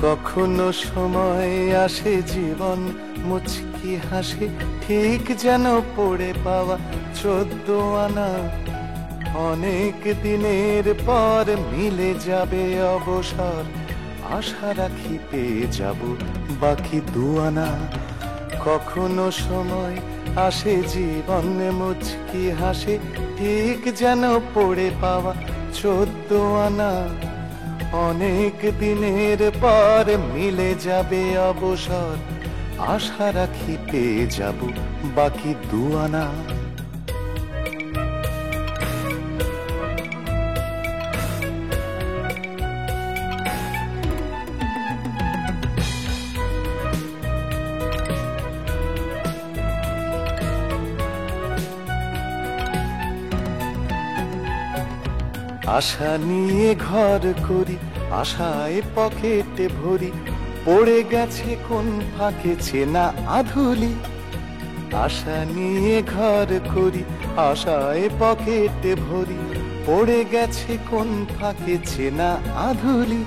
কখনো সময় আসে জীবন মুচকি হাসি, ঠিক যেন পড়ে পাওয়া 14 আনা। অনেক দিনের পর মিলে যাবে অবসর, আশা রাখি পেয়ে যাব বাকি 2 আনা। কখনো সময় আসে জীবন মুচকি হাসি, ঠিক যেন পড়ে পাওয়া 14 আনা। অনেক দিনের পর মিলে যাবে অবসর, আশা রাখি পেয়ে যাব বাকি 2 আনা। আশা নিয়ে ঘর করি, আশায় পকেটে ভরি, পড়ে গেছে কোন ফাঁকে চেনা আধুলি। আশা নিয়ে ঘর করি, আশায় পকেটে ভরি, পড়ে গেছে কোন ফাঁকে চেনা আধুলি।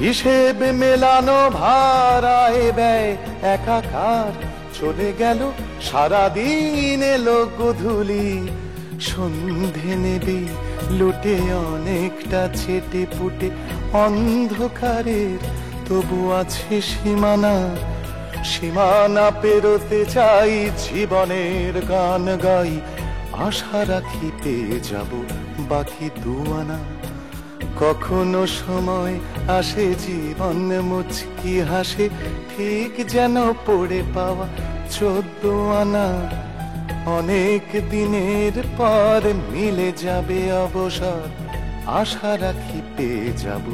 হিসেবে মেলানো ভাড়ায় ব্যয় একাকার, চলে গেল সারাদিন এলো গোধূলি। সন্ধে নেবে লুটে অনেকটা ছেটে পুটে অন্ধকারের, তবু আছে সীমানা। সীমানা পেরোতে চাই, জীবনের গান গাই, আশা রাখি পেয়ে যাব বাকি 2 আনা। কখনো সময় আসে জীবন মুচকি হাসে, ঠিক যেন পড়ে পাওয়া 14 আনা। অনেক দিনের পর মিলে যাবে অবসর, আশা রাখি পেয়ে যাব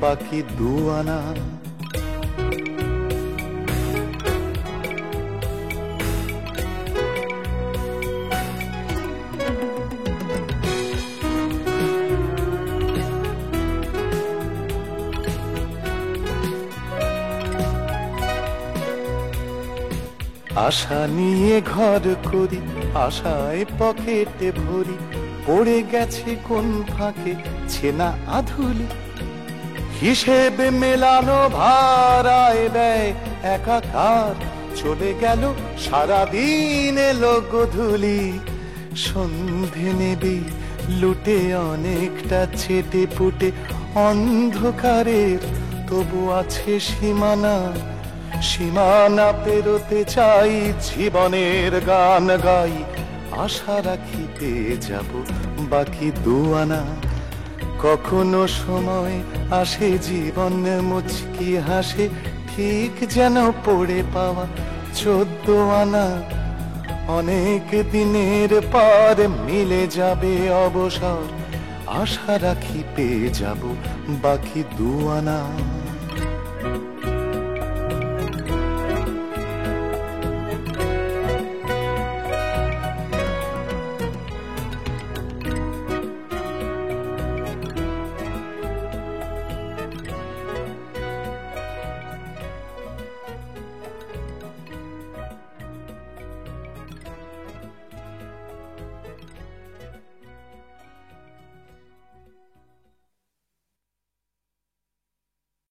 বাকি 2 আনা। আশা নিয়ে ঘর করি, আশায় পকেটে ভরি, পড়ে গেছে কোন ফাঁকে চেনা আধুলি। হিসেবে মেলানো ভাড়ায় ব্যয় একাকার, চলে গেল সারাদিন এলো গোধূলি। সন্ধে নেবে লুটে অনেকটা ছেটে পুটে অন্ধকারের, তবু আছে সীমানা। সীমানা পেরোতে চাই, জীবনের গান গাই, আশা রাখি পেয়ে যাব বাকি 2 আনা। কখনো সময় আসে জীবন মুচকি হাসে, ঠিক যেন পড়ে পাওয়া 14 আনা। অনেক দিনের পর মিলে যাবে অবসর, আশা রাখি পেয়ে যাব বাকি 2 আনা।